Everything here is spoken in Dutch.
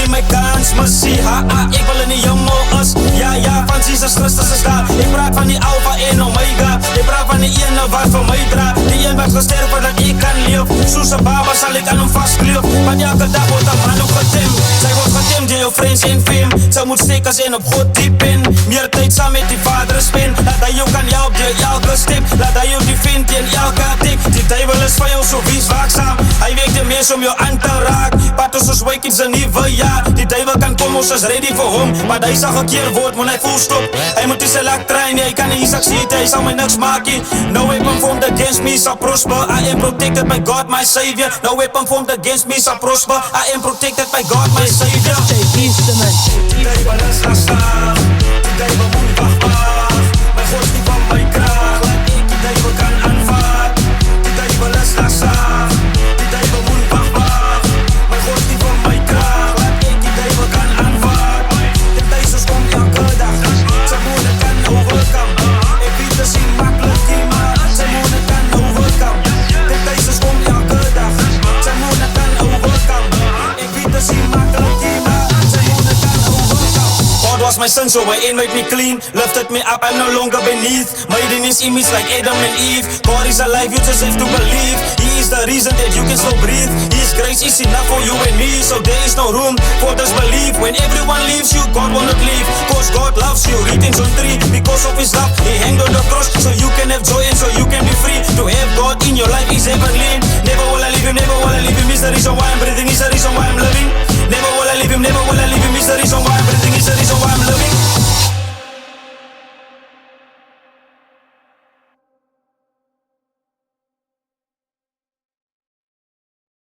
neem my kans, missie. Ik wil in die jongen is. Ja, van Jesus Christus is daar. Ik praat van die Alpha en Omega. Ik praat van die ene wat voor mij draagt. Die een wat gesterven dat ik kan leven. Soos een baba zal ik aan hem vastkleef. Want elke dag wordt een man op getemd. Zij wordt getemd in jouw friends en fame. Zij moet stekers in op God diep in. Meer tijd samen met die vader spin. Laat hij jou kan help je elke stip. Laat hij jou die vindt in elke tik. Die duivel is van jou zo wees waakzaam. Hij weet de meest om jou aan te raak. Patos is wake in zijn nieuwe jaar. Die duivel kan komen, ons is ready voor hom. Maar hij zag een keer woord, moet hij full stop. Hij moet die select trainen, hij kan niet succeed. Hij zal mij niks maken. No weapon formed against me shall prosper. I am protected by God my savior. No weapon formed against me shall prosper. I am protected by God my savior. Die duivel is lastig. Die duivel moet wachten. Mijn God is niet van mijn kraag. Laat ik die duivel kan aanvaard. Die duivel is lastig. Die duivel moet wachten. Mijn God is niet van mijn kraag. Laat ik die duivel kan aanvaard. De duizels komt elke dag. Zijn moeder kan overkam. Ik weet dat ze makkelijk die maar. Zijn moeder kan overkam. De duizels komt elke dag. Zijn moeder kan overkam. Ik weet dat ze makkelijk die maar. Zijn moeder kan overkam. God was my son, so he made me clean. Lifted me up, I'm no longer beneath. Made in his image like Adam and Eve. God is alive, you just have to believe. He is the reason that you can still breathe. His grace is enough for you and me, so there is no room for disbelief. When everyone leaves you, God will not leave. Cause God loves you, read in John 3. Because of his love, he hanged on the cross. So you can have joy and so you can be free. To have God in your life is heavenly. Never will I leave him, never will I leave him. Is the reason why I'm breathing, is the reason